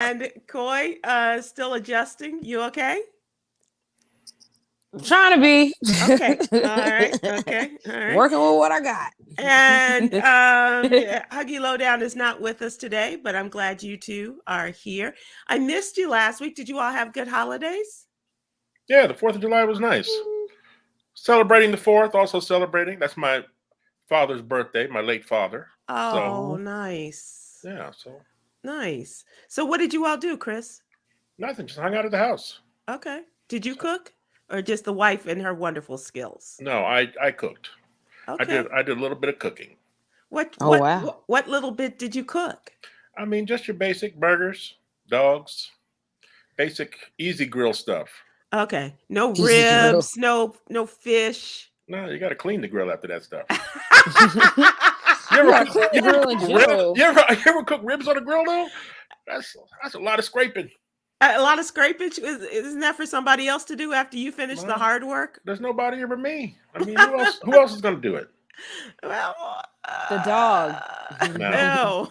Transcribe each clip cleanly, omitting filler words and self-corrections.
And Coy, still adjusting. You okay? I'm trying to be. Okay. All right. Okay. All right. Working with what I got. And yeah, Huggy Lowdown is not with us today, but I'm glad you two are here. I missed you last week. Did you all have good holidays? Yeah, the 4th of July was nice. Celebrating the 4th, also celebrating. That's my father's birthday, my late father. Oh, So, nice. yeah, so Nice. So what did you all do, Chris? nothing, just hung out at the house. Okay. Did you cook or just the wife and her wonderful skills? No, I cooked. Okay. I did a little bit of cooking. What Oh what wow. what little bit did you cook? I mean, just your basic burgers, dogs, basic easy grill stuff. Okay. No Easy grill. ribs, no fish. No, you got to clean the grill after that stuff. You You ever gotta cook, clean the grill in ribs? general. You ever cook ribs on the grill though? That's a lot of scraping. A lot of scrapage. Isn't that for somebody else to do after you finish the Well, hard work? there's nobody here but me. I mean, who else? Who else is gonna do it? Well, The dog. no.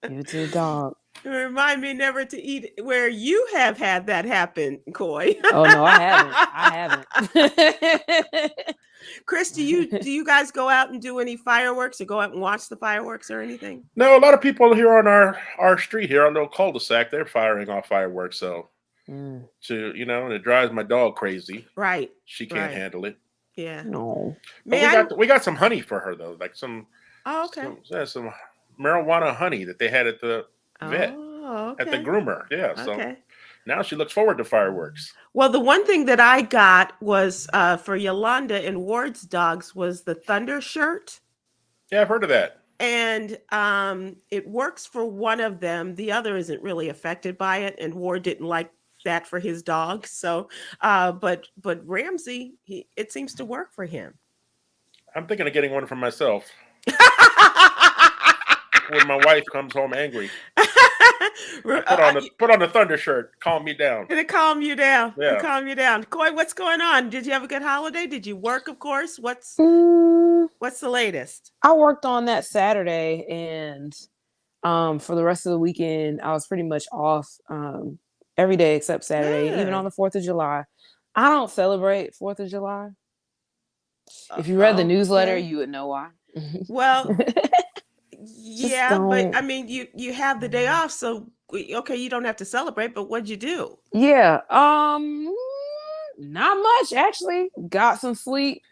Give it to the dog. Remind me never to eat where you have had that happen, Coy. Oh no, I haven't. Chris, do you guys go out and do any fireworks or go out and watch the fireworks or anything? No, a lot of people here on our street here, our little cul-de-sac, they're firing off fireworks. So Mm, and it drives my dog crazy. Right. She can't Right. handle it. Yeah. no. But Man. we got some honey for her though, like Oh, okay. some marijuana honey that they had at the vet Oh, at the okay. groomer. Yeah, so Okay. now she looks forward to fireworks. Well, the one thing that I got was for Yolanda and Ward's dogs was the Thunder shirt. Yeah, I've heard of that. And it works for one of them. The other isn't really affected by it, and Ward didn't like that for his dog. So, but Ramsey, it seems to work for him. I'm thinking of getting one for myself when my wife comes home angry. Put on the thunder shirt. Calm me down. And it calm you down. Yeah. It calm you down. Coy, what's going on? Did you have a good holiday? Did you work? Of course. What's Mm, the latest? I worked on that Saturday, and for the rest of the weekend, I was pretty much off every day except Saturday, even on Good. the 4th of July. I don't celebrate 4th of July. If you read the newsletter, Okay. you would know why. Well, Just yeah, but don't. I mean, you have the day off, so okay, you don't have to celebrate. But what'd you do? Yeah. Not much actually. Got some sleep.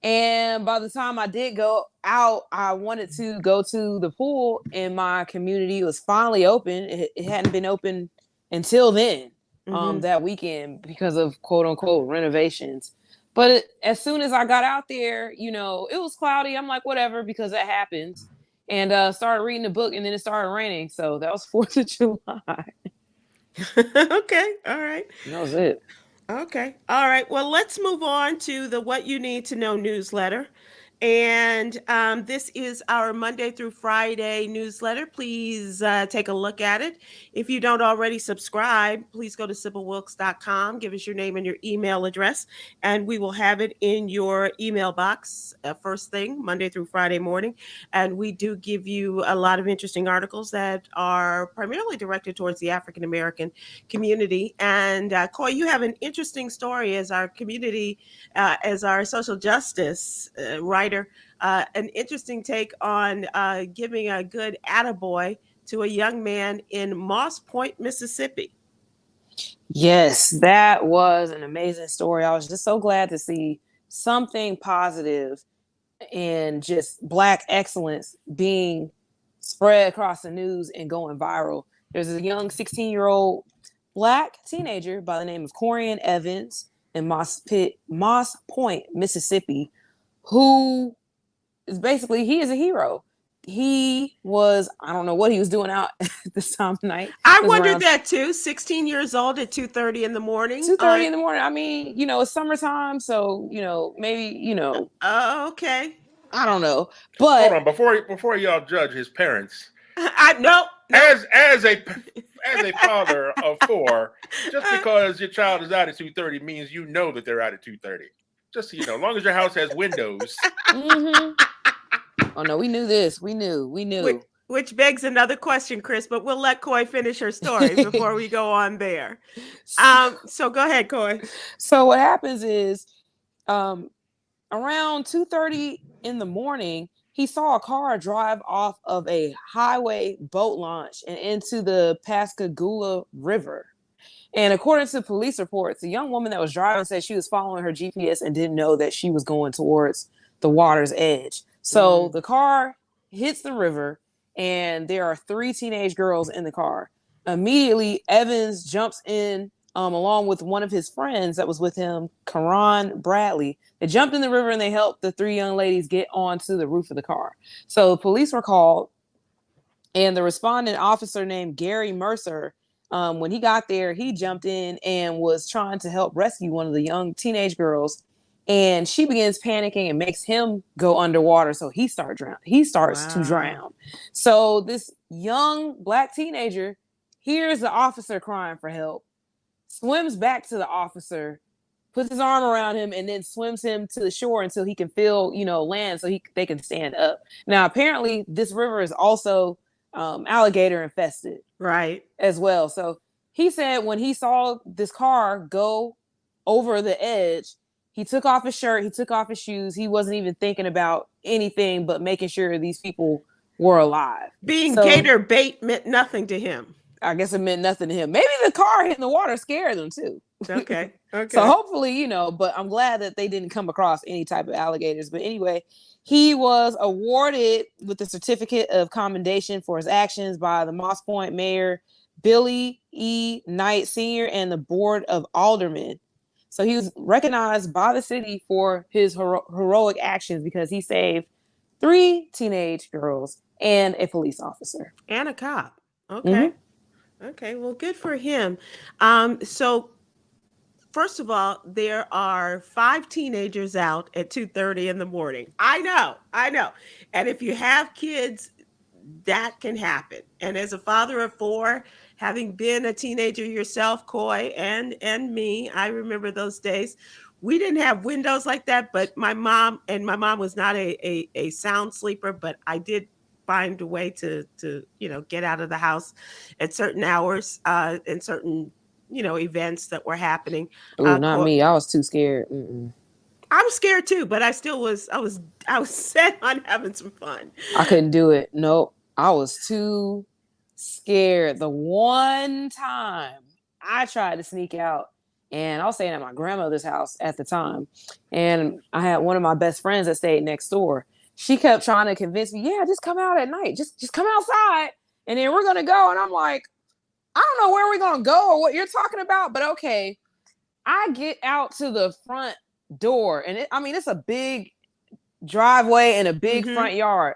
And by the time I did go out, I wanted to go to the pool in my community. It was finally open. It hadn't been open until then, Mhm. that weekend because of quote unquote renovations. But as soon as I got out there, it was cloudy. I'm like, whatever, because that happens. And started reading the book, and then it started raining. So that was 4th of July. Okay, all right. That was it. Okay. All right. Well, let's move on to the What You Need to Know newsletter. And this is our Monday through Friday newsletter. Please take a look at it. If you don't already subscribe, please go to SybilWilkes.com. Give us your name and your email address, and we will have it in your email box first thing, Monday through Friday morning. And we do give you a lot of interesting articles that are primarily directed towards the African American community. And Coy, you have an interesting story as our community, as our social justice writer, an interesting take on giving a good attaboy to a young man in Moss Point, Mississippi. Yes, that was an amazing story. I was just so glad to see something positive and just Black excellence being spread across the news and going viral. There's a young 16-year-old Black teenager by the name of Corian Evans in Moss Point, Mississippi, who is he is a hero. He was, I don't know what he was doing out at this time of night. I It was wondered around that too. 16 years old at 2:30 in the morning. 2:30 in the morning. I mean, it's summertime, so maybe Oh, okay. I don't know, Hold but on, before y'all judge his parents, I no. as a father of 4, just because your child is out at 2:30 means you know that they're out at 2:30. Just so you know, as long as your house has windows. mhm. Oh no, we knew this. We knew. We which begs another question, Chris, but we'll let Coy finish her story before we go on there. So go ahead, Coy. So what happens is around 2:30 in the morning, he saw a car drive off of a highway boat launch and into the Pascagoula River. And according to police reports, the young woman that was driving said she was following her GPS and didn't know that she was going towards the water's edge. So the car hits the river, and there are 3 teenage girls in the car. Immediately, Evans jumps in along with one of his friends that was with him, Karan Bradley. They jumped in the river and they helped the 3 young ladies get onto the roof of the car. So police were called, and the responding officer named Gary Mercer, when he got there, he jumped in and was trying to help rescue one of the young teenage girls. And she begins panicking and makes him go underwater. So he starts to drown. So this young Black teenager hears the officer crying for help, swims back to the officer, puts his arm around him, and then swims him to the shore until he can feel, land so they can stand up. Now, apparently, this river is also alligator infested. Right. As well. So he said when he saw this car go over the edge, he took off his shirt, he took off his shoes. He wasn't even thinking about anything but making sure these people were alive. Being gator bait meant nothing to him. I guess it meant nothing to him. Maybe the car hitting the water scared them too. Okay. So hopefully, but I'm glad that they didn't come across any type of alligators. But anyway, he was awarded with the certificate of commendation for his actions by the Moss Point mayor, Billy E. Knight Sr. and the board of aldermen. So he was recognized by the city for his heroic actions because he saved 3 teenage girls and a police officer. And a cop. Okay. Okay, well, good for him. So first of all, there are 5 teenagers out at 2:30 in the morning. I know. And if you have kids, that can happen. And as a father of 4, having been a teenager yourself, Coy, and me, I remember those days. We didn't have windows like that, but my mom was not a sound sleeper, but I did find a way to get out of the house at certain hours and certain events that were happening. Oh, not me. I was too scared. I was scared too, but I still was. I was set on having some fun. I couldn't do it. Nope. I was too scared. The one time I tried to sneak out, and I was staying at my grandmother's house at the time, and I had one of my best friends that stayed next door. She kept trying to convince me, yeah, just come out at night. Just come outside, and then we're gonna go. And I'm like, I don't know where we're going to go or what you're talking about, but okay. I get out to the front door, and it's a big driveway and a big front yard.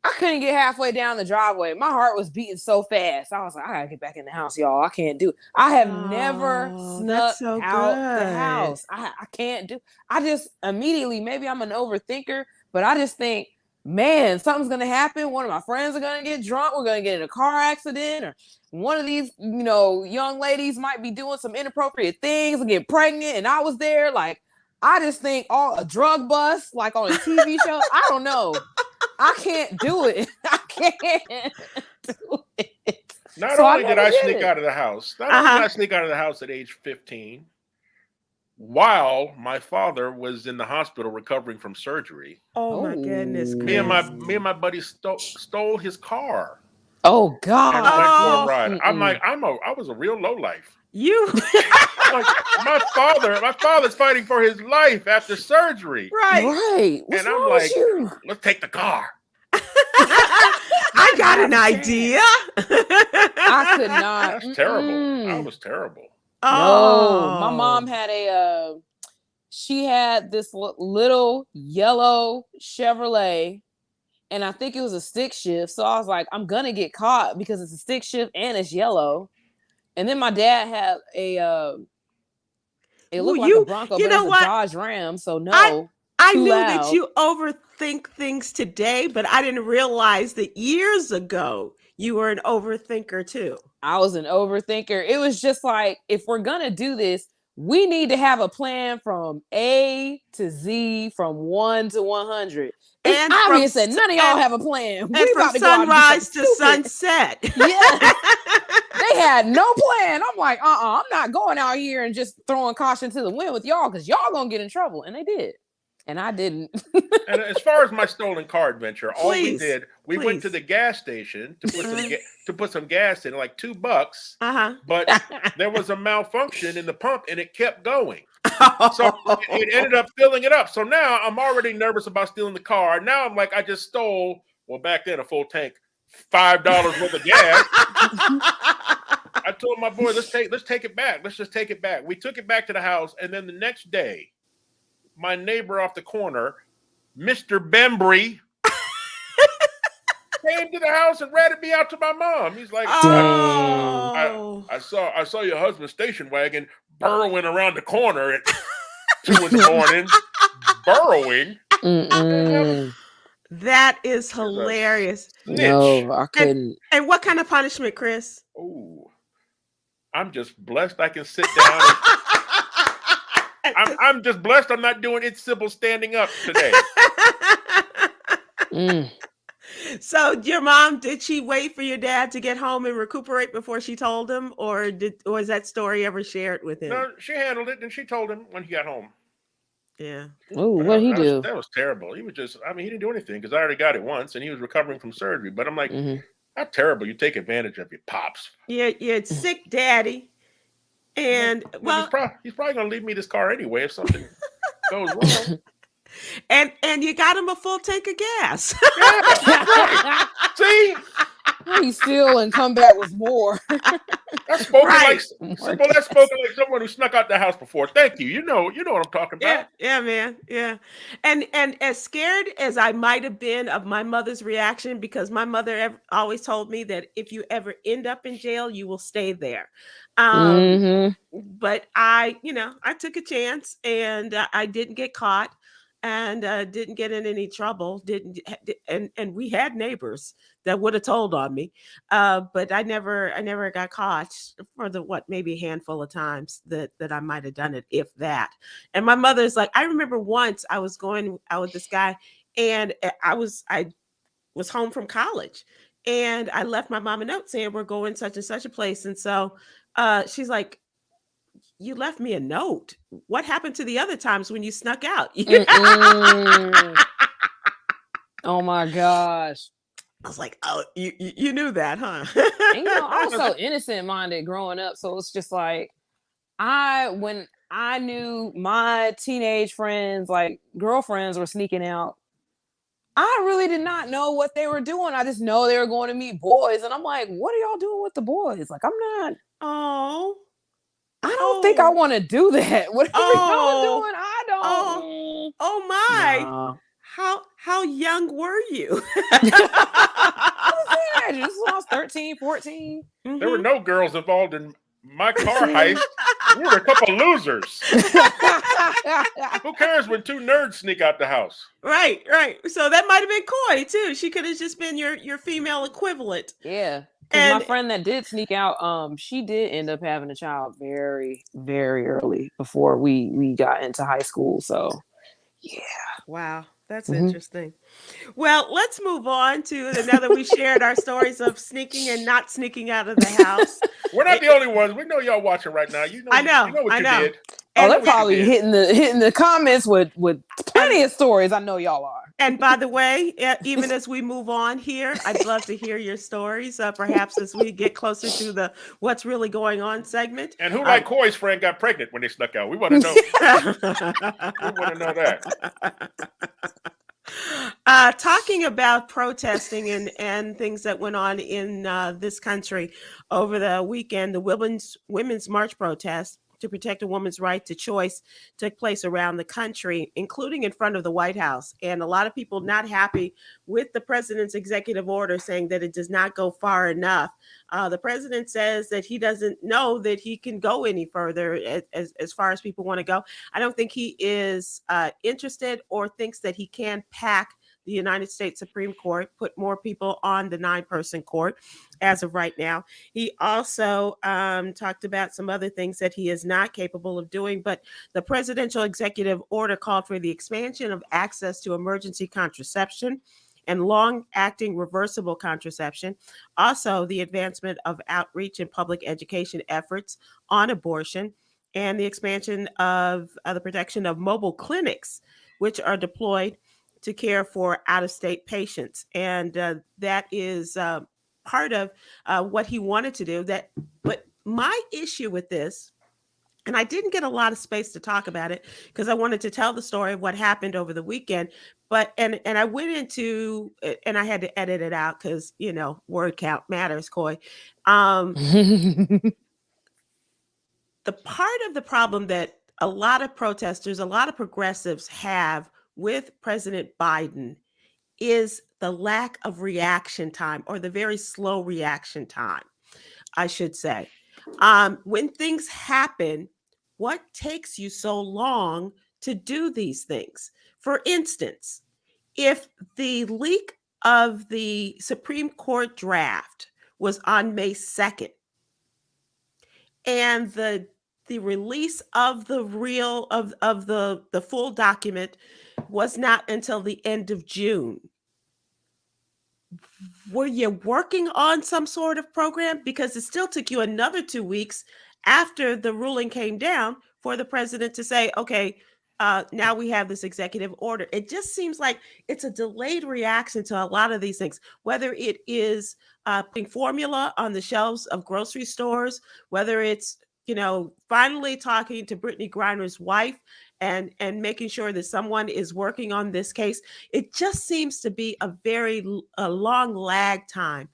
I couldn't get halfway down the driveway. My heart was beating so fast. I was like, I got to get back in the house, y'all. I can't do it. I have never snuck out the house. I can't do. I just immediately, maybe I'm an overthinker, but I just think, man, something's going to happen. One of my friends are going to get drunk. We're going to get in a car accident, or one of these, young ladies might be doing some inappropriate things and get pregnant. And I was there. Like, I just think a drug bust, like on a TV show. I don't know. I can't do it. I can't do it. Not only did I sneak out of the house, at age 15, while my father was in the hospital recovering from surgery. Oh my goodness! Me and my buddy stole his car. Oh God! Ride. I'm like, I was a real lowlife. You like my father's fighting for his life after surgery. Right. And I'm like, let's take the car. I got an idea. I could not. That's terrible. I was terrible. Oh, no, my mom had she had this little yellow Chevrolet, and I think it was a stick shift. So I was like, I'm going to get caught because it's a stick shift and it's yellow. And then my dad had it looked like a Bronco, but it's a Dodge Ram. So no. I knew that you overthink things today, but I didn't realize that years ago you were an overthinker too. I was an overthinker. It was just like, if we're going to do this, we need to have a plan from A to Z, from 1 to 100. It's And obvious that none of y'all have a plan. And We from about to go out and do sunrise to something stupid. sunset. Yes. They had no plan. I'm like, I'm not going out here and just throwing caution to the wind with y'all, because y'all gonna get in trouble. And they did. And I didn't. And as far as my stolen car adventure, all we Please, did, we went to the gas station to put some gas in, like $2. But there was a malfunction in the pump, and it kept going. So it ended up filling it up. So now I'm already nervous about stealing the car. Now I'm like, I just stole, well, back then, a full tank, $5 worth of gas. I told my boy, let's take it back. Let's just take it back. We took it back to the house, and then the next day, my neighbor off the corner, Mr. Bembry, came to the house and ratted me out to my mom. He's like, I saw your husband's station wagon burrowing around the corner at 2 in the morning. Burrowing. That is hilarious. No, I couldn't. And what kind of punishment, Chris? Oh, I'm just blessed I can sit down. I'm just blessed I'm not doing It's Sybil standing up today. So your mom, did she wait for your dad to get home and recuperate before she told him, or was that story ever shared with him? No, she handled it, and she told him when he got home. Yeah. Oh, what did he do? That was terrible. He was just, he didn't do anything because I already got it once, and he was recovering from surgery. But I'm like, how terrible. You take advantage of your pops. Yeah, sick daddy. And well, he's probably gonna leave me this car anyway if something goes wrong. And you got him a full tank of gas. Yeah, right. See, he's still and come back with more. That's spoken like someone who snuck out the house before. Thank you. You know what I'm talking about. Yeah, man. Yeah. And as scared as I might have been of my mother's reaction, because my mother always told me that if you ever end up in jail, you will stay there. But I took a chance, and I didn't get caught, and didn't get in any trouble. And we had neighbors that would have told on me, but I never got caught for maybe a handful of times that I might have done it, if that. And my mother's like, I remember once I was going out with this guy, and I was home from college, and I left my mom a note saying we're going such and such a place, and so she's like, you left me a note. What happened to the other times when you snuck out? Oh my gosh. I was like, oh, you knew that, huh? And, I was so innocent minded growing up. So it's just like, when I knew my teenage friends, like girlfriends, were sneaking out, I really did not know what they were doing. I just know they were going to meet boys. And I'm like, what are y'all doing with the boys? Like, I'm not. Oh. I don't think I want to do that. What are y'all doing? I don't. Oh my. Nah. How young were you? I was 13, 14. There were no girls involved in my car heist. We were a couple losers. Who cares when 2 nerds sneak out the house? Right. So that might have been Coy too. She could have just been your female equivalent. Yeah. And my friend that did sneak out, she did end up having a child very, very early before we got into high school. So, yeah. Wow. That's interesting. Well, let's move on to another. We shared our stories of sneaking and not sneaking out of the house. We're not the only ones. We know y'all watching right now. I know what you did. Oh, they're probably hitting the comments with plenty of stories. I know y'all are. And by the way, even as we move on here, I'd love to hear your stories, perhaps as we get closer to the what's really going on segment. And who, like Coy's friend, got pregnant when they snuck out? We want to know. We want to know that. Talking about protesting and things that went on in this country over the weekend, the Women's March protest to protect a woman's right to choice took place around the country, including in front of the White House. And a lot of people not happy with the president's executive order, saying that it does not go far enough. The president says that he doesn't know that he can go any further as far as people want to go. I don't think he is interested or thinks that he can pack the United States Supreme Court, put more people on the 9-person court as of right now. He also talked about some other things that he is not capable of doing, but the presidential executive order called for the expansion of access to emergency contraception and long-acting reversible contraception. Also, the advancement of outreach and public education efforts on abortion, and the expansion of the protection of mobile clinics, which are deployed to care for out-of-state patients. And that is part of what he wanted to do. But my issue with this, and I didn't get a lot of space to talk about it because I wanted to tell the story of what happened over the weekend. But and I went into it, and I had to edit it out because word count matters, Coy. The part of the problem that a lot of protesters, a lot of progressives have with President Biden is the lack of reaction time, or the very slow reaction time, I should say. When things happen, what takes you so long to do these things? For instance, if the leak of the Supreme Court draft was on May 2nd, and the release of the the full document was not until the end of June, were you working on some sort of program? Because it still took you another 2 weeks after the ruling came down for the president to say, okay, now we have this executive order. It just seems like it's a delayed reaction to a lot of these things, whether it is putting formula on the shelves of grocery stores, whether it's finally talking to Brittany Griner's wife and making sure that someone is working on this case. It just seems to be a long lag time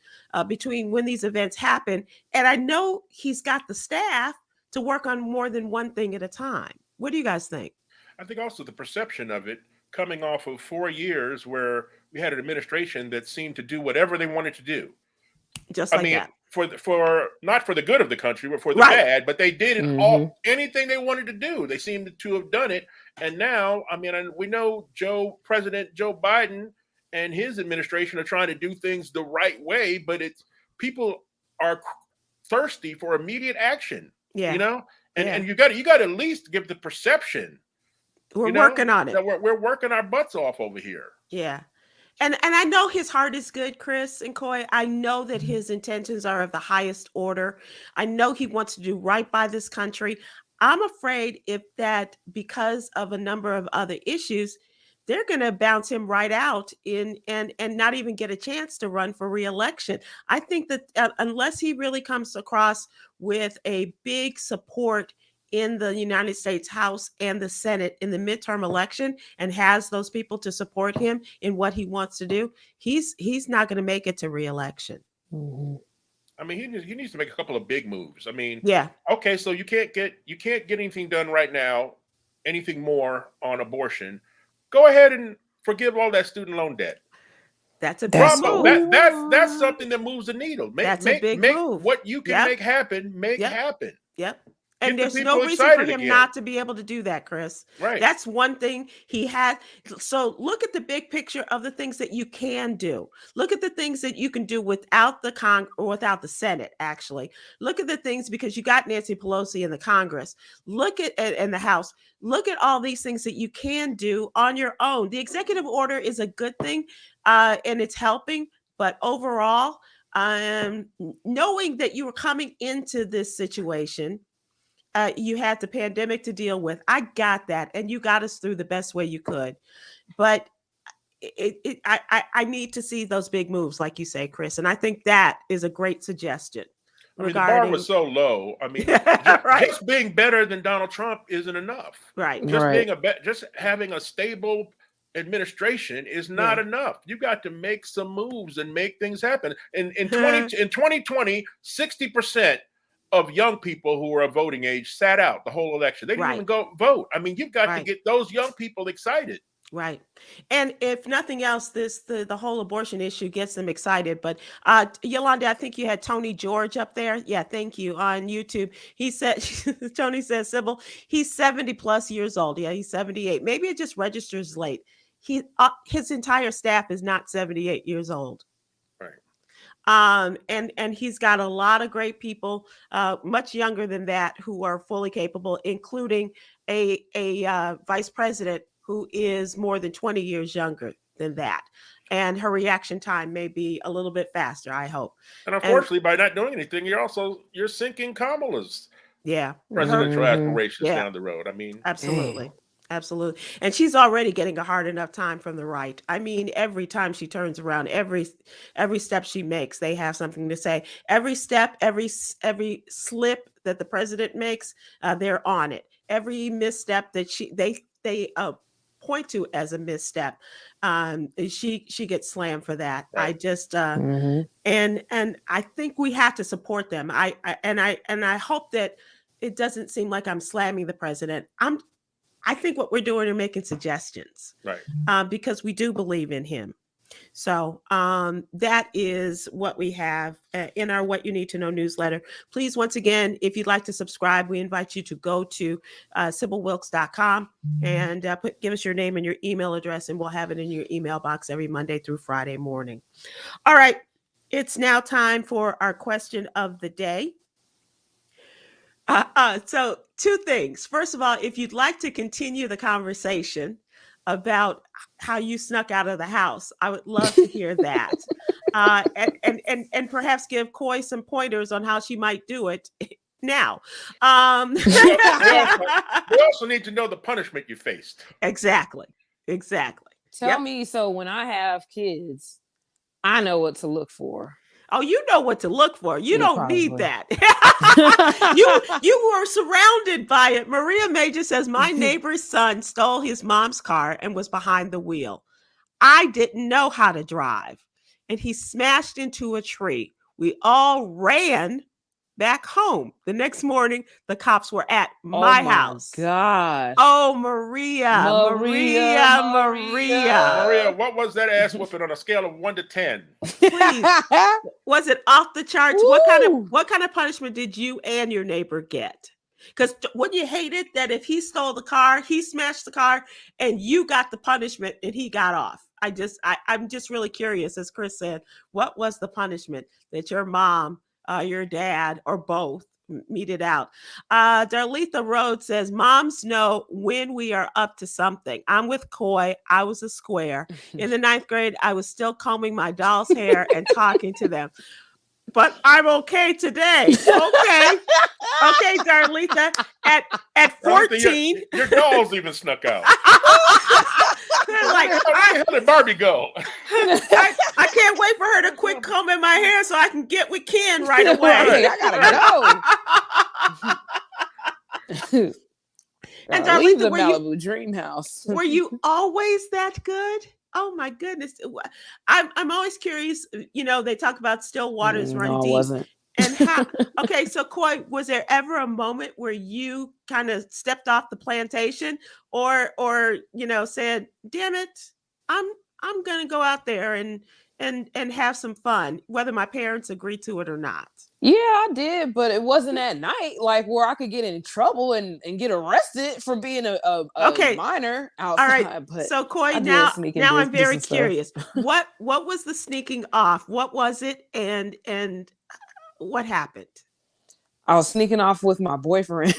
between when these events happen. And I know he's got the staff to work on more than one thing at a time. What do you guys think? I think also the perception of it coming off of 4 years where we had an administration that seemed to do whatever they wanted to do. Just like that. For not for the good of the country, but for the bad. But they did anything they wanted to do. They seemed to have done it. And now, we know President Joe Biden and his administration are trying to do things the right way, but people are thirsty for immediate action. Yeah. And you got to at least give the perception. We're working on it. We're working our butts off over here. Yeah. And I know his heart is good, Chris and Coy. I know that his intentions are of the highest order. I know he wants to do right by this country. I'm afraid because of a number of other issues, they're going to bounce him right out and not even get a chance to run for re-election. I think that unless he really comes across with a big support in the United States House and the Senate in the midterm election and has those people to support him in what he wants to do, he's not going to make it to re-election. Mm-hmm. He needs to make a couple of big moves. Yeah. Okay, so you can't get anything done right now, anything more on abortion. Go ahead and forgive all that student loan debt. That's a big move. That's something that moves the needle. That's a big move. What you can make happen, happen. Yep. And there's no reason for him not to be able to do that, Chris. Right. That's one thing he had. So look at the big picture of the things that you can do. Look at the things that you can do without the without the Senate, actually. Look at the things, because you got Nancy Pelosi in the Congress. Look at in the House. Look at all these things that you can do on your own. The executive order is a good thing, and it's helping. But overall, knowing that you were coming into this situation, you had the pandemic to deal with. I got that. And you got us through the best way you could. But I need to see those big moves, like you say, Chris. And I think that is a great suggestion. The bar was so low. Just being better than Donald Trump isn't enough. Right. Just having a stable administration is not enough. You got to make some moves and make things happen. In 2020, 60% of young people who were of voting age sat out the whole election. They didn't even go vote. You've got to get those young people excited. Right. And if nothing else, the whole abortion issue gets them excited. But Yolanda, I think you had Tony George up there. Yeah, thank you, on YouTube. He said, Tony says, Sybil, he's 70 plus years old. Yeah, he's 78. Maybe it just registers late. his entire staff is not 78 years old. Right. And he's got a lot of great people, much younger than that, who are fully capable, including a vice president who is more than 20 years younger than that. And her reaction time may be a little bit faster, I hope. And unfortunately, by not doing anything, you're sinking Kamala's presidential aspirations down the road. I mean, absolutely. Absolutely. And she's already getting a hard enough time from the right. I mean, every time she turns around, every step she makes, they have something to say. Every step, every slip that the president makes, they're on it. Every misstep that they point to as a misstep, she gets slammed for that. Right. I just and I think we have to support them. I hope that it doesn't seem like I'm slamming the president. I think what we're doing is making suggestions, right? Because we do believe in him. So that is what we have in our What You Need to Know newsletter. Please, once again, if you'd like to subscribe, we invite you to go to SybilWilkes.com and give us your name and your email address, and we'll have it in your email box every Monday through Friday morning. All right. It's now time for our question of the day. So 2 things. First of all, if you'd like to continue the conversation about how you snuck out of the house, I would love to hear that. And perhaps give Coy some pointers on how she might do it now. We also need to know the punishment you faced. Exactly. Tell me, so when I have kids, I know what to look for. Oh, you know what to look for. You don't need that. You were surrounded by it. Maria Major says, my neighbor's son stole his mom's car and was behind the wheel. I didn't know how to drive, and he smashed into a tree. We all ran back home. The next morning, the cops were at my house. God. Oh, Maria, what was that ass whooping on a scale of 1 to 10? Please. Was it off the charts? What kind of punishment did you and your neighbor get? Because wouldn't you hate it that if he stole the car, he smashed the car, and you got the punishment and he got off? I'm just really curious, as Chris said, what was the punishment that your mom, your dad, or both meted out? Darletha Rhodes says, moms know when we are up to something. I'm with Coy. I was a square. In the 9th grade, I was still combing my doll's hair and talking to them. But I'm okay today. Okay, Darletha. At 14, your dolls even snuck out. They're like, where did Barbie go? I can't wait for her to quit combing my hair so I can get with Ken right away. I gotta go. And leave the Malibu dream house. Were you always that good? Oh my goodness. I'm always curious, they talk about still waters run deep. I wasn't. And how, okay, so Coy, was there ever a moment where you kind of stepped off the plantation or said, damn it, I'm gonna go out there and have some fun, whether my parents agree to it or not? Yeah, I did, but it wasn't at night, like where I could get in trouble and get arrested for being a minor outside. All right. But so Coy, now I'm very curious. What was the sneaking off? What was it, and what happened? I was sneaking off with my boyfriend.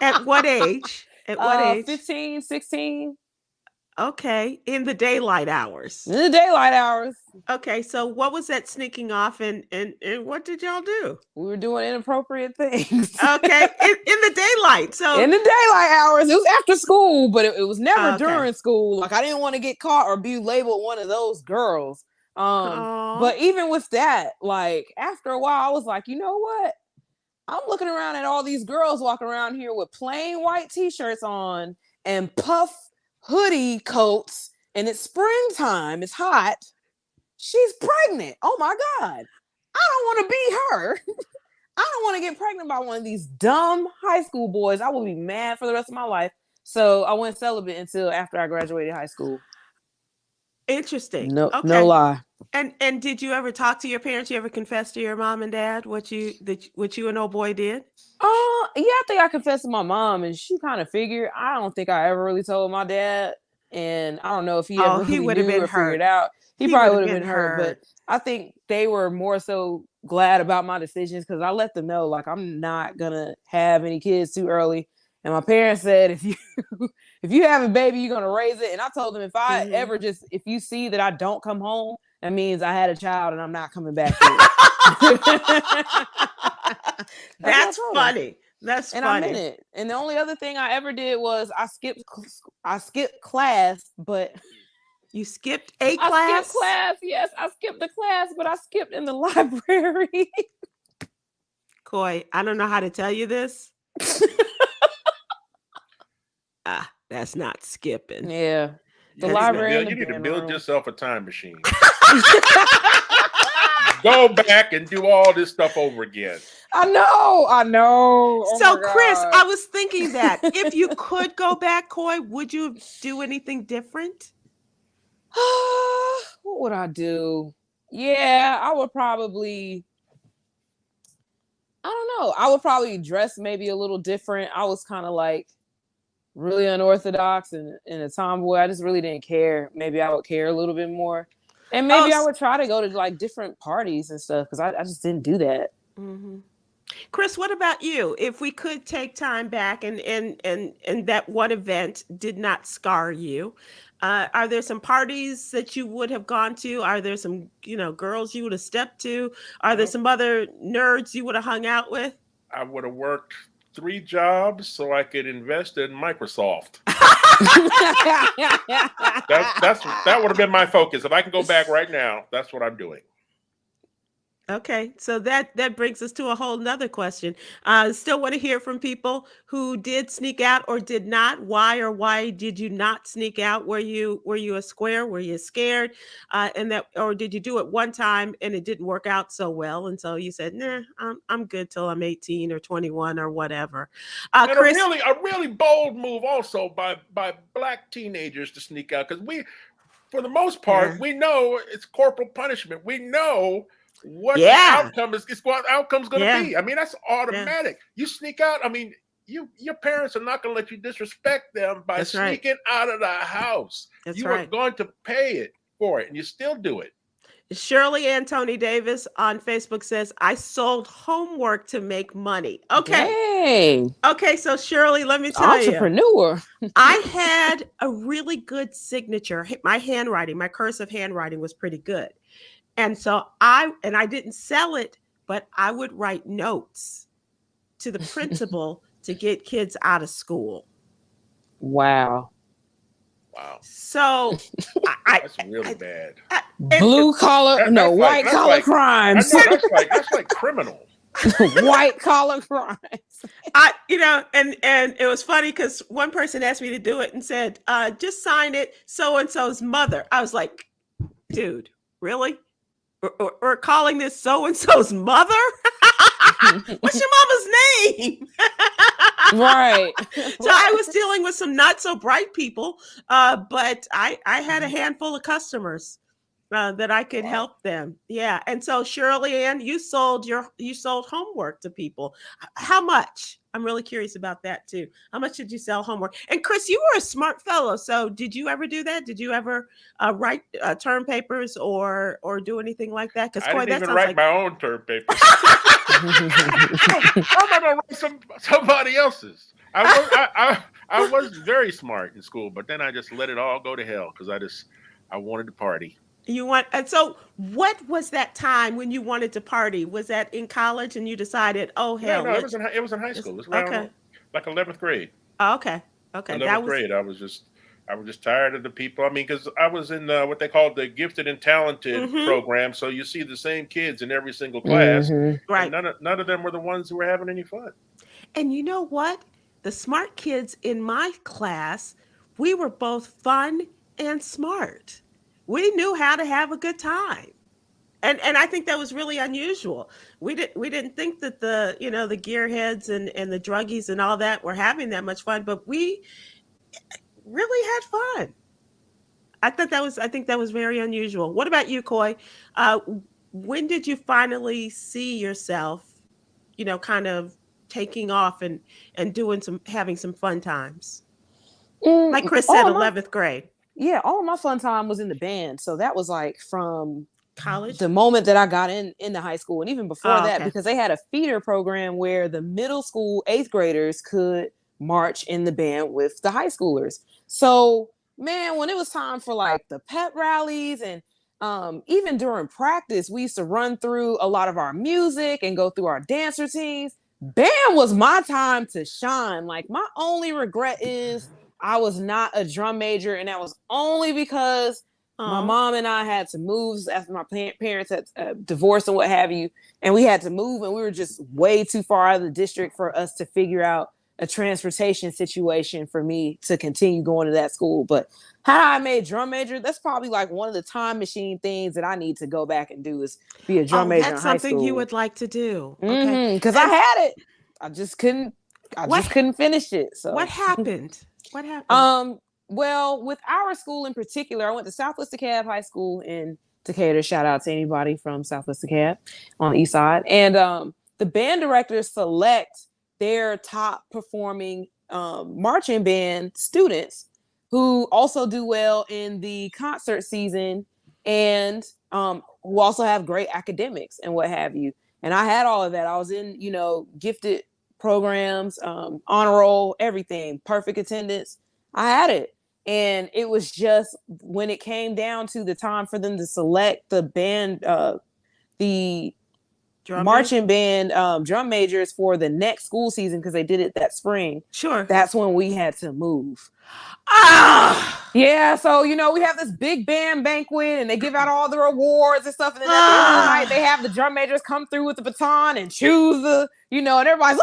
At what age? 15, 16. Okay, in the daylight hours. Okay, so what was that sneaking off, and what did y'all do? We were doing inappropriate things. Okay, in the daylight. So in the daylight hours, it was after school, but it was never during school. Like I didn't want to get caught or be labeled one of those girls. But even with that, like after a while, I was like, you know what? I'm looking around at all these girls walking around here with plain white t-shirts on and puff hoodie coats, and it's springtime, it's hot. She's pregnant. Oh my God. I don't want to be her. I don't want to get pregnant by one of these dumb high school boys. I will be mad for the rest of my life. So I went celibate until after I graduated high school. Interesting. No lie. And did you ever talk to your parents? You ever confess to your mom and dad what you and old boy did? Yeah, I think I confessed to my mom, and she kind of figured. I don't think I ever really told my dad. And I don't know if he ever he really would have knew been or figured hurt. out. He probably would have been hurt, but I think they were more so glad about my decisions because I let them know, like, I'm not gonna have any kids too early. And my parents said, if you have a baby, you're gonna raise it. And I told them, if you see that I don't come home, that means I had a child and I'm not coming back here. That's funny. That's and funny. I meant it. And the only other thing I ever did was I skipped class, but you skipped a class? I skipped class. Yes, I skipped the class, but I skipped in the library. Coy, I don't know how to tell you this. That's not skipping. Yeah. The library. You need to build yourself a time machine. Go back and do all this stuff over again. I know. Oh so, Chris, I was thinking that if you could go back, Coy, would you do anything different? What would I do? Yeah, I would probably. I don't know. I would probably dress maybe a little different. I was kind of like really unorthodox and a tomboy. I just really didn't care. Maybe I would care a little bit more. And maybe I would try to go to like different parties and stuff because I just didn't do that. Mm-hmm. Chris, what about you? If we could take time back and that one event did not scar you, are there some parties that you would have gone to? Are there some, girls you would have stepped to? Are there some other nerds you would have hung out with? I would have worked 3 jobs so I could invest in Microsoft. That would have been my focus. If I can go back right now, that's what I'm doing. Okay, so that brings us to a whole nother question. Still want to hear from people who did sneak out or did not. Why did you not sneak out? Were you a square? Were you scared? Or did you do it one time and it didn't work out so well, and so you said, "Nah, I'm good till I'm 18 or 21 or whatever." And Chris, a really bold move also by Black teenagers to sneak out because for the most part, we know it's corporal punishment. We know what the outcome's going to be. I mean, that's automatic. You sneak out. I mean, your parents are not going to let you disrespect them by sneaking out of the house. You are going to pay it for it, and you still do it. Shirley Ann Tony Davis on Facebook says, I sold homework to make money. Okay. Dang. Okay, so Shirley, let me tell you. Entrepreneur. I had a really good signature. My handwriting, my cursive handwriting was pretty good. And so I didn't sell it, but I would write notes to the principal to get kids out of school. Wow. So that's really bad. White collar crimes. That's like criminal. White collar crimes. And it was funny because one person asked me to do it and said, just sign it so-and-so's mother. I was like, dude, really? We're calling this so-and-so's mother? What's your mama's name? Right. So I was dealing with some not so bright people, but I had a handful of customers that I could help them. Yeah. And so Shirley Ann, you sold homework to people. How much? I'm really curious about that too. How much did you sell homework? And Chris, you were a smart fellow. So did you ever do that? Did you ever write term papers or do anything like that? Because I didn't even write my own term papers. I'm not gonna write somebody else's. I was very smart in school, but then I just let it all go to hell because I wanted to party. And so what was that time when you wanted to party? Was that in college and you decided, oh hell? No, it was in high school. It was around like 11th grade. Oh, okay. 11th grade. I was just tired of the people. I mean, because I was in what they call the gifted and talented program. So you see the same kids in every single class. Right. None of them were the ones who were having any fun. And you know what? The smart kids in my class, we were both fun and smart. We knew how to have a good time. And I think that was really unusual. We didn't think that the gearheads and the druggies and all that were having that much fun, but we really had fun. I think that was very unusual. What about you, Coy? When did you finally see yourself, kind of taking off and having some fun times? Like Chris said, 11th grade. Yeah, all of my fun time was in the band. So that was like from college, the moment that I got into high school, and even before that, okay. because they had a feeder program where the middle school 8th graders could march in the band with the high schoolers. So man, when it was time for like the pep rallies and even during practice, we used to run through a lot of our music and go through our dance routines. Band was my time to shine. Like my only regret is I was not a drum major, and that was only because my mom and I had to move after my parents had divorced and what have you, and we had to move, and we were just way too far out of the district for us to figure out a transportation situation for me to continue going to that school. But had I made drum major, that's probably like one of the time machine things that I need to go back and do is be a drum major in high school. That's something you would like to do. Okay. Because I had it. I just couldn't finish it. So what happened? What happened? Well, with our school in particular, I went to Southwest DeKalb High School in Decatur. Shout out to anybody from Southwest DeKalb on the east side. And the band directors select their top performing marching band students who also do well in the concert season and who also have great academics and what have you. And I had all of that. I was in, gifted programs, honor roll, everything, perfect attendance. I had it. And it was just when it came down to the time for them to select the band, the marching band drum majors for the next school season, because they did it that spring. Sure. That's when we had to move. Ah! Yeah, so we have this big band banquet and they give out all the rewards and stuff, and then at the end of the night they have the drum majors come through with the baton and choose the, and everybody's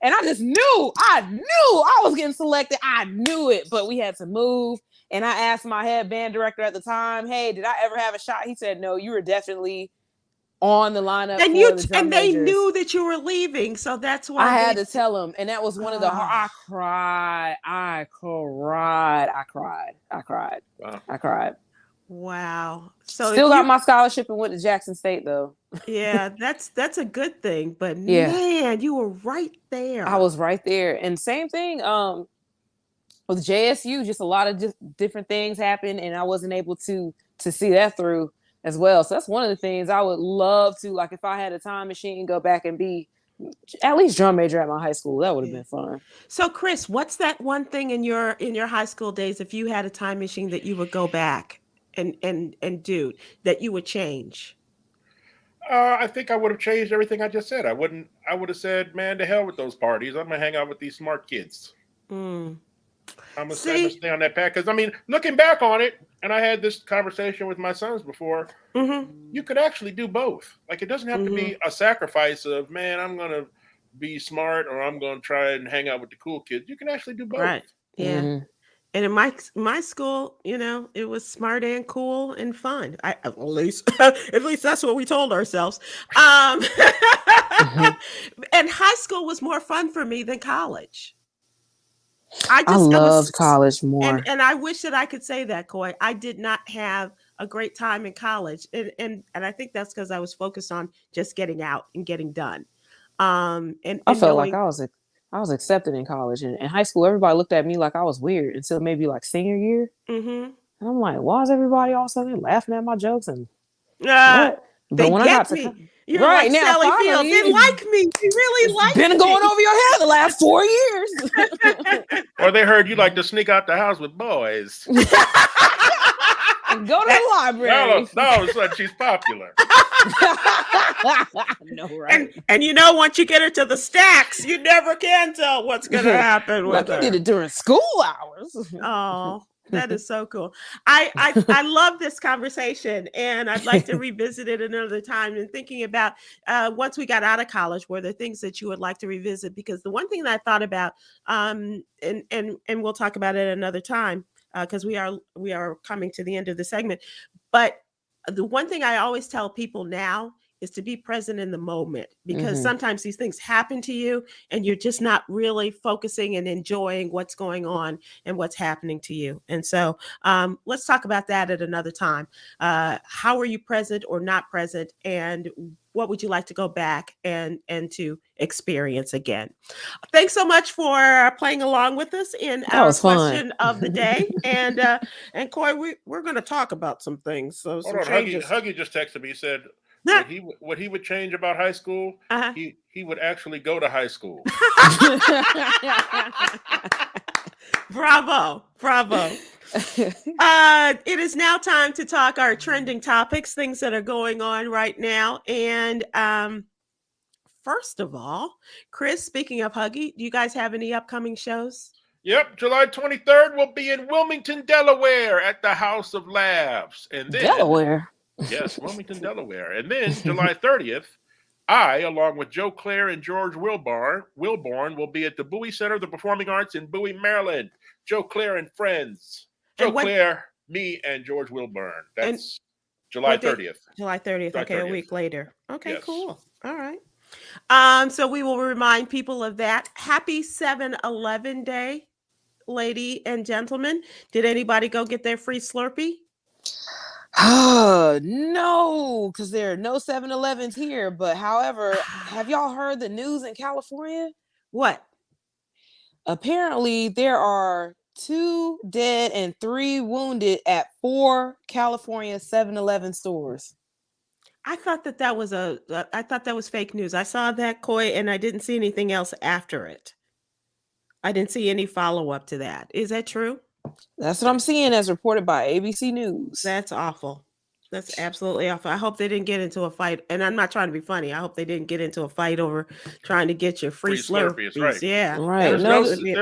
and I just knew I was getting selected. I knew it, but we had to move. And I asked my head band director at the time, hey, did I ever have a shot? He said, no, you were definitely on the lineup and they knew that you were leaving, so that's why I had to tell them. And that was one of the I cried. Wow. So still got my scholarship and went to Jackson State though. Yeah, that's a good thing, but man, you were right there. I was right there. And same thing with JSU, just a lot of just different things happened and I wasn't able to see that through as well. So that's one of the things I would love to, like, if I had a time machine, go back and be at least drum major at my high school. That would have been fun. So Chris, what's that one thing in your high school days, if you had a time machine, that you would go back and do, that you would change? I think I would have changed everything I just said. I would have said, man, to hell with those parties. I'm gonna hang out with these smart kids. I'm gonna stay on that path. Because looking back on it, and I had this conversation with my sons before, you could actually do both. Like, it doesn't have to be a sacrifice of, man, I'm going to be smart or I'm going to try and hang out with the cool kids. You can actually do both. Right. Yeah. And in my school, it was smart and cool and fun. At least that's what we told ourselves. And high school was more fun for me than college. I loved college more. And I wish that I could say that, Coy. I did not have a great time in college. And I think that's because I was focused on just getting out and getting done. And I felt like I was accepted in college. And in high school, everybody looked at me like I was weird until maybe like senior year. And I'm like, why is everybody all of a sudden laughing at my jokes? And what? But when I got to you're right like now, Sally Field. They like me. They really like me. Been going over your head the last 4 years. Or they heard you like to sneak out the house with boys. Go to the library. No, son, she's popular. No, right. And once you get her to the stacks, you never can tell what's going to happen with her. You did it during school hours. Oh, that is so cool. I love this conversation, and I'd like to revisit it another time. And thinking about once we got out of college, were there things that you would like to revisit? Because the one thing that I thought about, and we'll talk about it another time, because we are coming to the end of the segment. But the one thing I always tell people now is to be present in the moment, because sometimes these things happen to you and you're just not really focusing and enjoying what's going on and what's happening to you. And so let's talk about that at another time. How are you present or not present? And what would you like to go back and to experience again? Thanks so much for playing along with us in our question of the day. And Coy, we're going to talk about some things. So hold on, changes. Huggy just texted me. He said what he would change about high school. He would actually go to high school. Bravo. It is now time to talk our trending topics, things that are going on right now. And first of all, Chris, speaking of Huggy, do you guys have any upcoming shows? Yep, July 23rd we'll be in Wilmington, Delaware at the House of Laughs. And then Delaware. Yes, Wilmington, Delaware. And then July 30th, I, along with Joe Claire and George Wilborn, will be at the Bowie Center of the Performing Arts in Bowie, Maryland. Joe Claire and friends. Claire, me, and George Wilborn. That's July 30th. July 30th. Okay, 30th. A week later. Okay, yes. Cool. All right. So we will remind people of that. Happy 7-Eleven Day, lady and gentlemen. Did anybody go get their free Slurpee? No, because there are no 7-Elevens here. But however, have y'all heard the news in California? What? Apparently, there are 2 dead and 3 wounded at 4 California 7-Eleven stores. I thought that was fake news. I saw that, Coy, and I didn't see anything else after it. I didn't see any follow-up to that. Is that true? That's what I'm seeing as reported by ABC News. That's awful. That's absolutely awful. I hope they didn't get into a fight. And I'm not trying to be funny. I hope they didn't get into a fight over trying to get your free Slurpees. Right. Yeah. Right. There's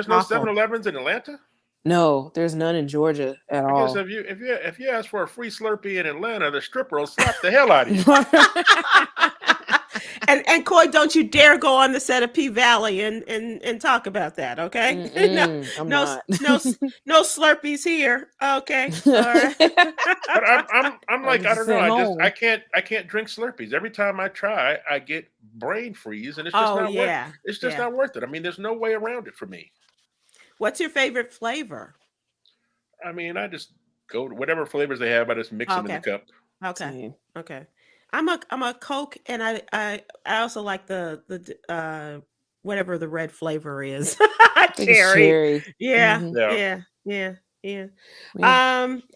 no 7-Elevens in Atlanta? No, there's none in Georgia at all. If you ask for a free Slurpee in Atlanta, the stripper will slap the hell out of you. And Coy, don't you dare go on the set of P-Valley and talk about that, okay? No Slurpees here, okay? All right. But I'm like, I don't know. I can't drink Slurpees. Every time I try, I get brain freeze, and it's just not worth it. I mean, there's no way around it for me. What's your favorite flavor? I mean, I just go to whatever flavors they have. I just mix them in the cup. Okay. I'm a Coke, and I also like the whatever the red flavor is. Cherry. Yeah.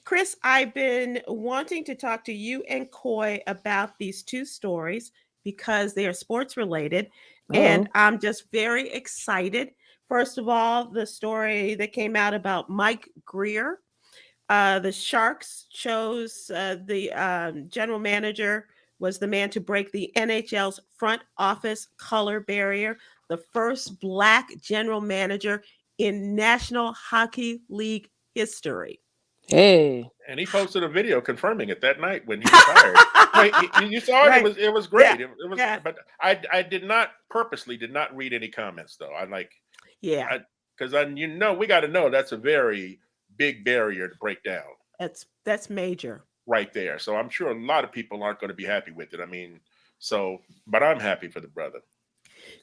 Chris, I've been wanting to talk to you and Coy about these 2 stories because they are sports related, and I'm just very excited. First of all, the story that came out about Mike Grier, the Sharks chose the general manager was the man to break the NHL's front office color barrier, the first Black general manager in National Hockey League history. Hey. And he posted a video confirming it that night when he retired. You saw it. Right. It was great. Yeah. It was, but I purposely did not read any comments though. Because we got to know that's a very big barrier to break down. That's major. Right there. So I'm sure a lot of people aren't going to be happy with it. I mean, but I'm happy for the brother.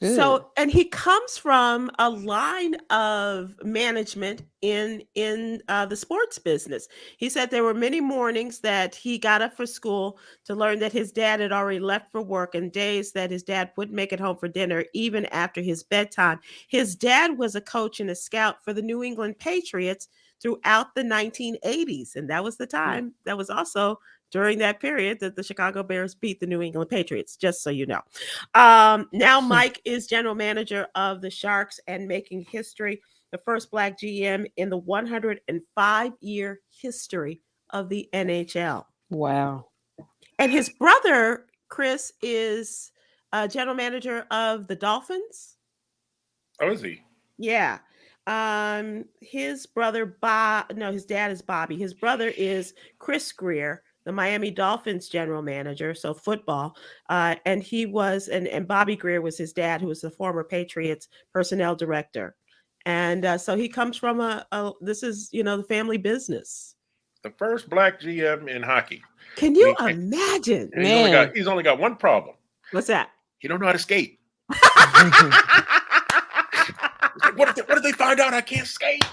So, and he comes from a line of management in the sports business. He said there were many mornings that he got up for school to learn that his dad had already left for work, and days that his dad wouldn't make it home for dinner even after his bedtime. His dad was a coach and a scout for the New England Patriots throughout the 1980s. And that was the time. That was also during that period that the Chicago Bears beat the New England Patriots, just so you know. Now Mike is general manager of the Sharks and making history, the first Black GM in the 105-year history of the NHL. Wow. And his brother, Chris, is general manager of the Dolphins. Oh, is he? Yeah. His brother, his dad is Bobby. His brother is Chris Grier, the Miami Dolphins general manager, so football. And he was, and Bobby Grier was his dad, who was the former Patriots personnel director. And so he comes from this is, the family business. The first Black GM in hockey. Can you imagine? He's only got one problem. What's that? He don't know how to skate. What if they find out I can't skate?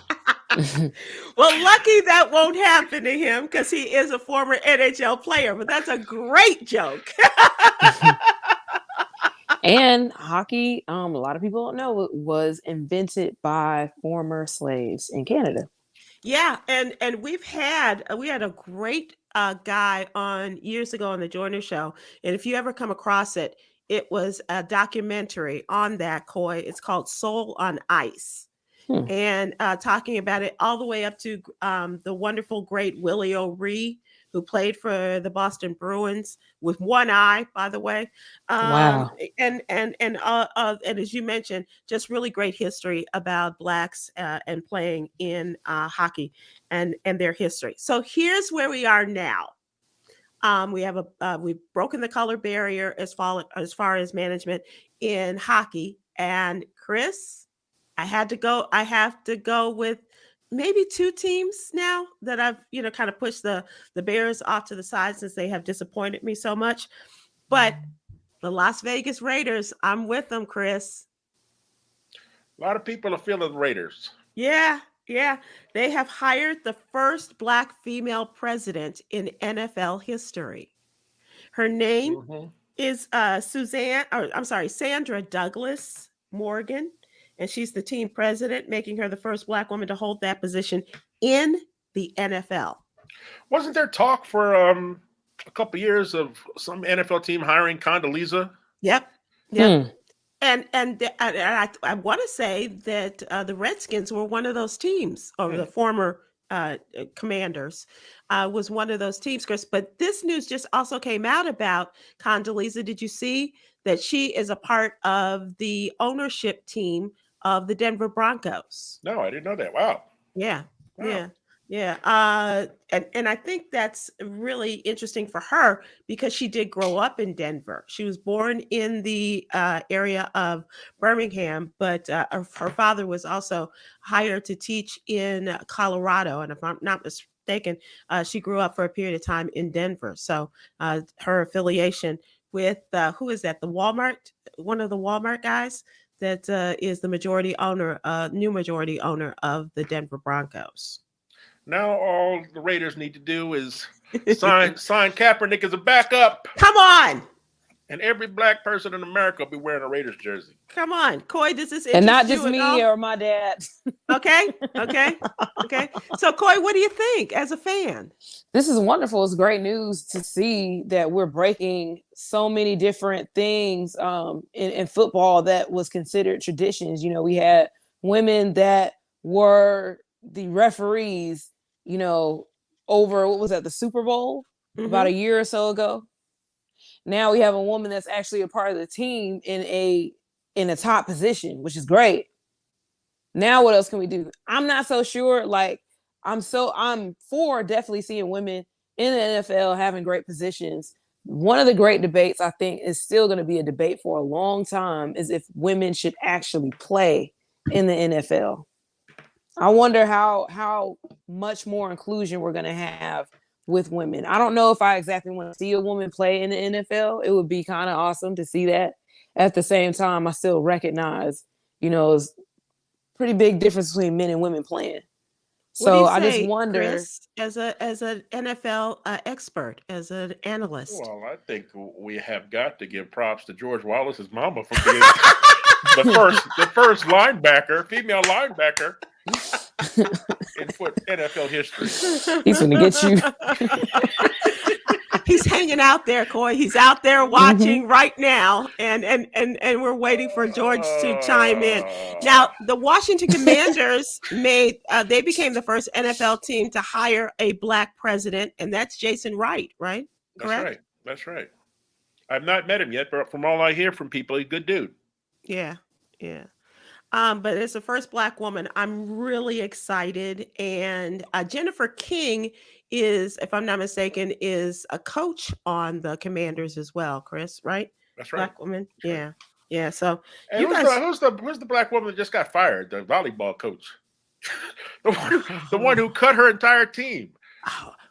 Well, lucky that won't happen to him because he is a former NHL player, but that's a great joke. And hockey, a lot of people don't know, it was invented by former slaves in Canada. Yeah, and we had a great guy on years ago on the Joyner Show, and if you ever come across it, it was a documentary on that, Coy. It's called Soul on Ice. And talking about it all the way up to the wonderful, great Willie O'Ree, who played for the Boston Bruins with one eye, by the way. Wow. And as you mentioned, just really great history about Blacks and playing in hockey and their history. So here's where we are now. We've broken the color barrier as far as management in hockey. And Chris, I have to go with maybe two teams now that I've, kind of pushed the Bears off to the side since they have disappointed me so much. But the Las Vegas Raiders, I'm with them, Chris. A lot of people are feeling the Raiders. Yeah. They have hired the first Black female president in NFL history. Her name is Sandra Douglas Morgan. And she's the team president, making her the first Black woman to hold that position in the NFL. Wasn't there talk for a couple years of some NFL team hiring Condoleezza? Yep. And I want to say that the Redskins were one of those teams, or the former Commanders was one of those teams, Chris. But this news just also came out about Condoleezza. Did you see that she is a part of the ownership team of the Denver Broncos? No, I didn't know that. Wow. Yeah. And I think that's really interesting for her because she did grow up in Denver. She was born in the area of Birmingham, but her father was also hired to teach in Colorado. And if I'm not mistaken, she grew up for a period of time in Denver. So her affiliation with, who is that? The Walmart, one of the Walmart guys that is the new majority owner of the Denver Broncos. Now all the Raiders need to do is sign Kaepernick as a backup. Come on. And every Black person in America will be wearing a Raiders jersey. Come on, Coy, does this interest and not just you me or my dad. Okay. So, Coy, what do you think as a fan? This is wonderful. It's great news to see that we're breaking so many different things in football that was considered traditions. We had women that were the referees, over, what was that, the Super Bowl about a year or so ago. Now we have a woman that's actually a part of the team in a top position, which is great. Now what else can we do? I'm not so sure. I'm for definitely seeing women in the NFL having great positions. One of the great debates I think is still going to be a debate for a long time is if women should actually play in the NFL. I wonder how much more inclusion we're going to have with women. I don't know if I exactly want to see a woman play in the NFL. It would be kind of awesome to see that. At the same time, I still recognize, it's pretty big difference between men and women playing. So I just wonder, Chris, as an NFL expert, as an analyst. Well, I think we have got to give props to George Wallace's mama for being the first linebacker, female linebacker in NFL history. He's going to get you. He's hanging out there, Coy. He's out there watching right now, and we're waiting for George to chime in. Now, the Washington Commanders they became the first NFL team to hire a Black president, and that's Jason Wright, right? Correct? That's right. I've not met him yet, but from all I hear from people, he's a good dude. Yeah. But it's the first Black woman. I'm really excited. And Jennifer King is, if I'm not mistaken, is a coach on the Commanders as well, Chris, right? That's right. Black woman. Yeah. So and who's the Black woman that just got fired? The volleyball coach. the one who cut her entire team.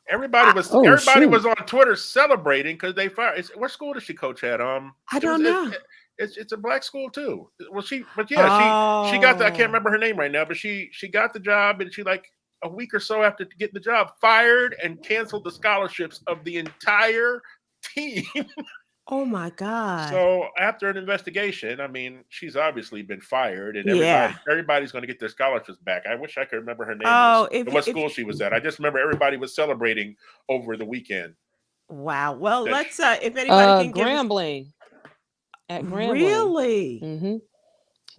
Everybody was on Twitter celebrating because they fired. What school does she coach at? I don't know. It's a Black school too. Well, she got the, I can't remember her name right now, but she got the job, and she, like a week or so after getting the job, fired and canceled the scholarships of the entire team. Oh my God. So after an investigation, I mean, she's obviously been fired, and Yeah. everybody's going to get their scholarships back. I wish I could remember her name Oh, and what school she was at. I just remember everybody was celebrating over the weekend. Wow. Well, That let's if anybody can give us Grambling. At Grambling. really. Mm-hmm. you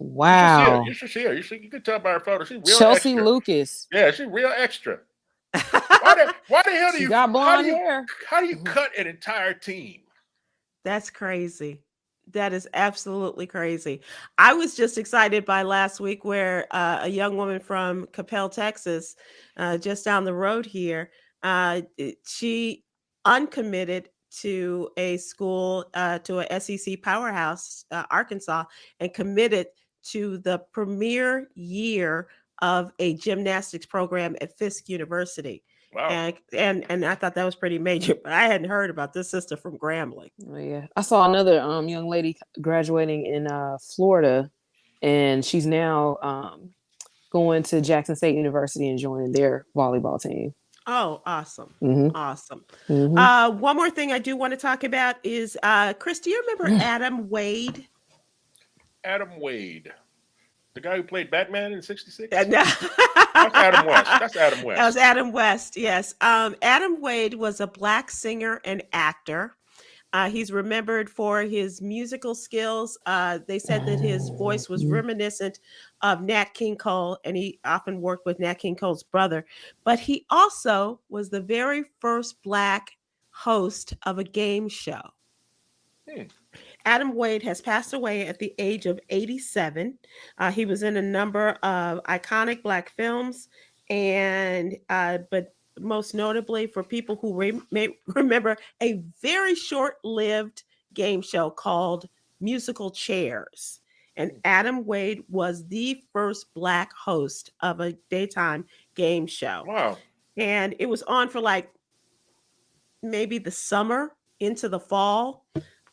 should see her. Wow. You should see her. You can tell by her photo. She's real Chelsea extra. Lucas. Yeah, she's real extra. Why the hell do She you got blonde hair. How do you cut an entire team? That's crazy. That is absolutely crazy. I was just excited by last week where a young woman from Capel, Texas, just down the road here, she uncommitted to a school, to a SEC powerhouse, Arkansas, and committed to the premier year of a gymnastics program at Fisk University. Wow. And I thought that was pretty major, but I hadn't heard about this sister from Grambling. Oh, yeah. I saw another young lady graduating in Florida, and she's now going to Jackson State University and joining their volleyball team. Oh, awesome. Mm-hmm. Awesome. Mm-hmm. One more thing I do want to talk about is Chris, do you remember Adam Wade? Adam Wade. The guy who played Batman in '66? No. That's Adam West. That's Adam West. That was Adam West, yes. Adam Wade was a Black singer and actor. He's remembered for his musical skills. They said that his voice was reminiscent of Nat King Cole, and he often worked with Nat King Cole's brother. But he also was the very first Black host of a game show. Adam Wade has passed away at the age of 87. He was in a number of iconic Black films, and but most notably for people who may remember a very short-lived game show called Musical Chairs. And Adam Wade was the first Black host of a daytime game show. Wow. And it was on for like maybe the summer into the fall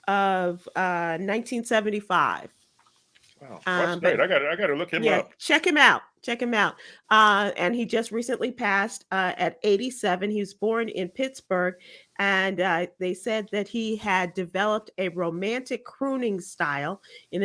of 1975. Wow, that's great. I got to look him up. Check him out. And he just recently passed at 87. He was born in Pittsburgh, and they said that he had developed a romantic crooning style in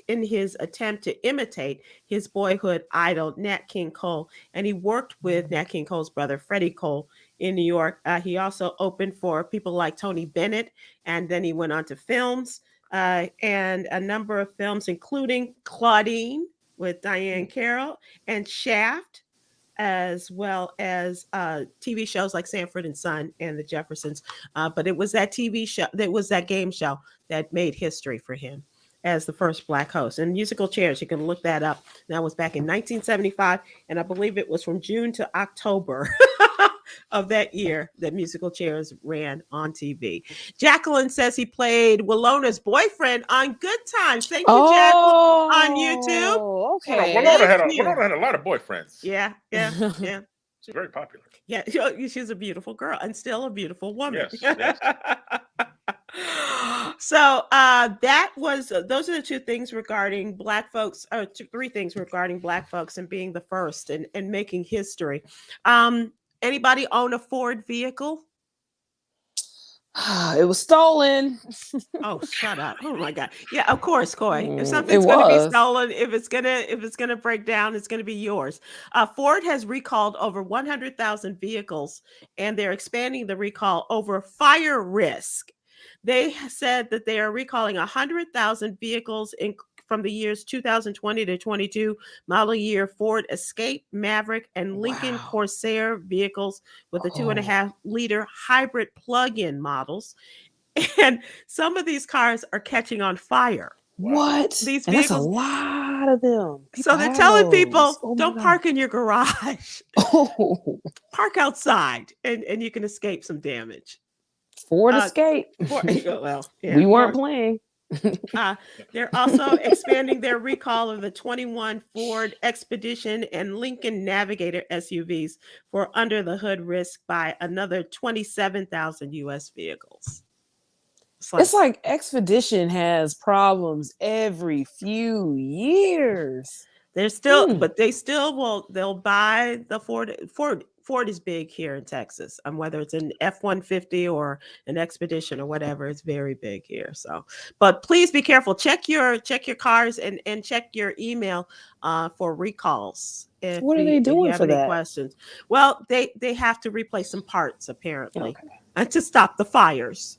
his attempt to imitate his boyhood idol, Nat King Cole. And he worked with Nat King Cole's brother, Freddie Cole, in New York. He also opened for people like Tony Bennett, and then he went on to films and a number of films, including Claudine with Diane Carroll and Shaft, as well as TV shows like Sanford and Son and The Jeffersons. But it was that TV show, that was that game show that made history for him as the first Black host. And Musical Chairs, you can look that up. That was back in 1975, and I believe it was from June to October of that year that Musical Chairs ran on TV. Jacqueline says he played Wallona's boyfriend on Good Times. Thank you, Jacqueline, on YouTube. Okay. Walona had a lot of boyfriends. Yeah. She's very popular. Yeah, she's a beautiful girl and still a beautiful woman. Yes. So those are the two things regarding Black folks, or three things regarding Black folks and being the first and making history. Anybody own a Ford vehicle? It was stolen. Oh, shut up. Oh my God. Yeah, of course, Coy. If something's going to be stolen, if it's gonna break down, it's gonna be yours. Ford has recalled over 100,000 vehicles, and they're expanding the recall over fire risk. They said that they are recalling 100,000 vehicles from the years 2020 to 22, model year Ford Escape, Maverick, and Lincoln Corsair vehicles with the 2.5-liter hybrid plug-in models. And some of these cars are catching on fire. What? These and vehicles, that's a lot of them. So they're telling people, don't park in your garage. Park outside, and you can escape some damage. Ford Escape. We weren't playing. They're also expanding their recall of the 21 Ford Expedition and Lincoln Navigator SUVs for under the hood risk by another 27,000 U.S. vehicles. It's like Expedition has problems every few years. They're still, but they still will. They'll buy the Ford Ford is big here in Texas. Whether it's an F-150 or an Expedition or whatever, it's very big here. So, but please be careful. Check your cars and check your email for recalls. What are they If you doing have for any that? questions. Well, they have to replace some parts apparently, Okay. to stop the fires.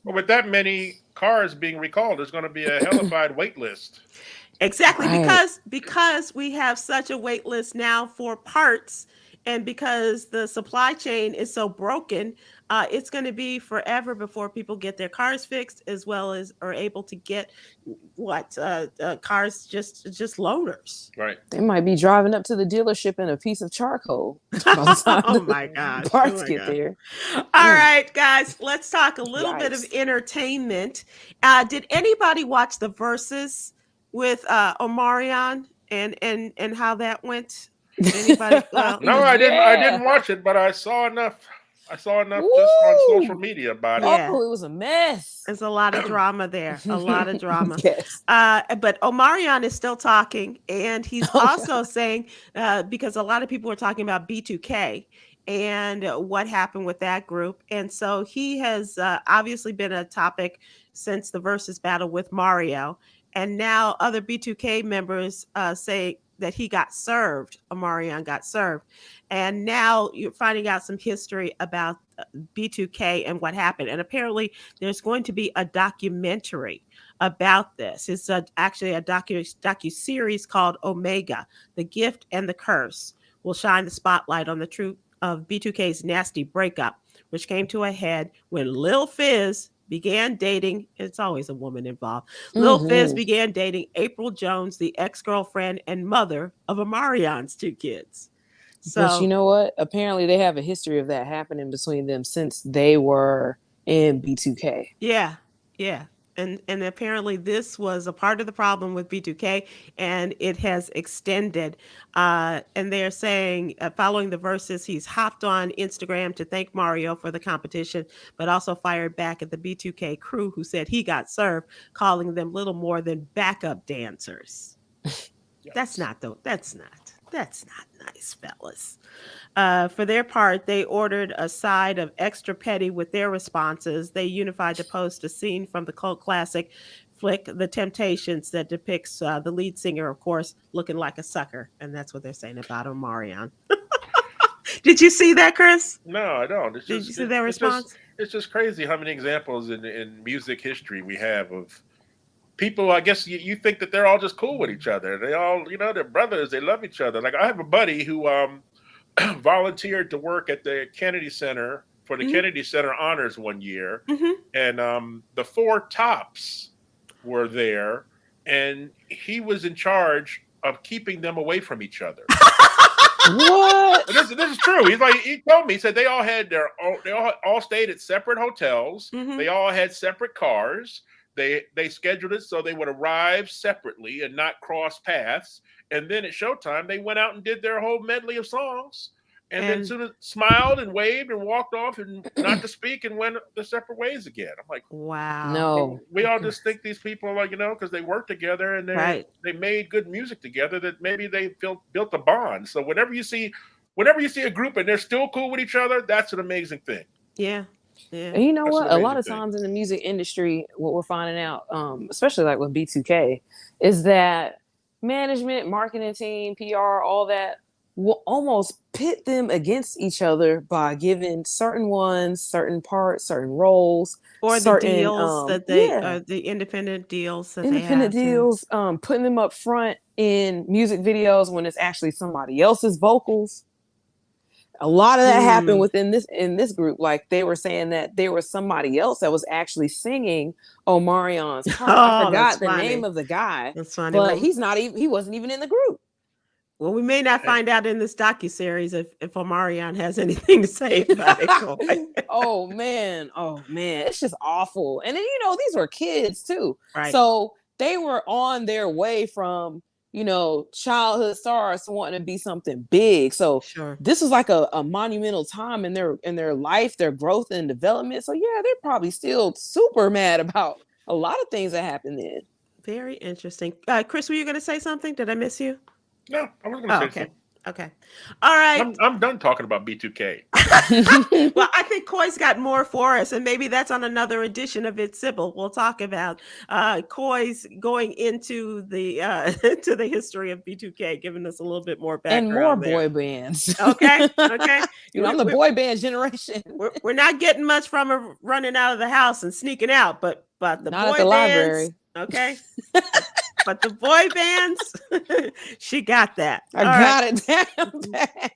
Well, with that many cars being recalled, there's going to be a hellified wait list. Exactly, Right. because we have such a wait list now for parts, and because the supply chain is so broken, it's going to be forever before people get their cars fixed, as well as are able to get cars, just loaners. Right. They might be driving up to the dealership in a piece of charcoal by the time Oh the my gosh! parts Oh my get gosh. there. All right, guys, let's talk a little bit of Yikes. entertainment. Did anybody watch the Versus with Omarion and how that went? Anybody? Well, No, I didn't. I didn't Yeah. watch it, but I saw enough. I saw enough just on social Woo! media about it. Yeah. Oh, it was a mess. there's a lot of drama there. A lot of drama. Yes. But Omarion is still talking, and he's also saying because a lot of people were talking about B2K and what happened with that group, and so he has obviously been a topic since the Versus battle with Mario, and now other B2K members say that he got served. Omarion got served, and now you're finding out some history about B2K and what happened, and apparently there's going to be a documentary about this. It's actually a docu-series called Omega, The Gift and the Curse, will shine the spotlight on the truth of B2K's nasty breakup, which came to a head when Lil Fizz began dating, it's always a woman involved. Lil Fizz began dating April Jones, the ex-girlfriend and mother of Omarion's 2 kids. So, but you know what? Apparently they have a history of that happening between them since they were in B2K. Yeah. And apparently this was a part of the problem with B2K, and it has extended. And they're saying, following the Versus, he's hopped on Instagram to thank Mario for the competition, but also fired back at the B2K crew, who said he got served, calling them little more than backup dancers. That's not nice, fellas. For their part, they ordered a side of extra petty with their responses. They unified to post a scene from the cult classic flick The Temptations that depicts the lead singer, of course, looking like a sucker. And that's what they're saying about Omarion. Did you see that, Chris? No, I don't. Did you see their response? It's just crazy how many examples in music history we have of people. I guess you think that they're all just cool with each other. They all, they're brothers. They love each other. Like I have a buddy who volunteered to work at the Kennedy Center for the Kennedy Center Honors one year, and the 4 Tops were there, and he was in charge of keeping them away from each other. What? This is true. He told me, he said they all stayed at separate hotels. They all had separate cars. They scheduled it so they would arrive separately and not cross paths. And then at showtime, they went out and did their whole medley of songs. And then soon as smiled and waved and walked off and not to speak and went the separate ways again. I'm like, wow. No. We all just think these people are, because they work together and they made good music together, that maybe they built a bond. So whenever you see a group and they're still cool with each other, that's an amazing thing. Yeah. And you know what? A lot of times in the music industry, what we're finding out, especially like with B2K, is that management, marketing team, PR, all that will almost pit them against each other by giving certain ones certain parts, certain roles, or certain, the deals that the independent deals that independent they have deals, putting them up front in music videos when it's actually somebody else's vocals. A lot of that happened within this group. Like they were saying that there was somebody else that was actually singing Omarion's part. I forgot the name of the guy. That's funny. But he wasn't even in the group. Well, we may not find out in this docuseries if Omarion has anything to say about it. Oh man, it's just awful. And then these were kids too, right? So they were on their way from childhood stars to wanting to be something big. So this was like a monumental time in their life, their growth and development. So yeah, they're probably still super mad about a lot of things that happened then. Very interesting. Chris, were you going to say something? Did I miss you? No, I was going to say something. Okay. All right. I'm done talking about B2K. Well, I think Coy's got more for us, and maybe that's on another edition of It Sybil. We'll talk about Coy's going into the to the history of B2K, giving us a little bit more background and more there. boy bands. Okay. Okay. I'm the boy band generation. We're not getting much from her running out of the house and sneaking out, but the not boy at the bands, library. okay. But the boy bands, she got that. I got it down pat.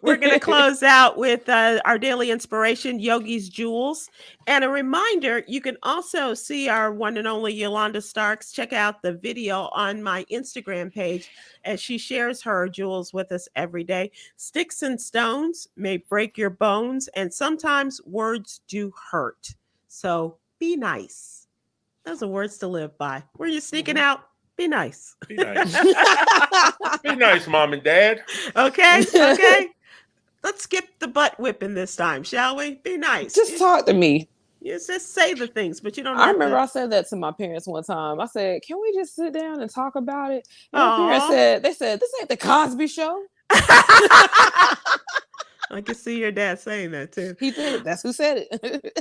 We're going to close out with our daily inspiration, Yogi's Jewels. And a reminder, you can also see our one and only Yolanda Starks. Check out the video on my Instagram page as she shares her jewels with us every day. Sticks and stones may break your bones, and sometimes words do hurt. So be nice. Those are words to live by. Where you're sneaking out, be nice. Be nice. Be nice, Mom and Dad. Okay. Okay. Let's skip the butt whipping this time, shall we? Be nice. Just talk to me. You just say the things, but you don't. I remember I said that to my parents one time. I said, "Can we just sit down and talk about it?" And my parents said, "This ain't the Cosby Show." I can see your dad saying that too. He did. That's who said it.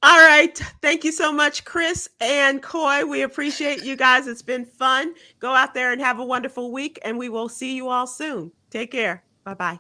All right. Thank you so much, Chris and Coy. We appreciate you guys. It's been fun. Go out there and have a wonderful week, and we will see you all soon. Take care. Bye-bye.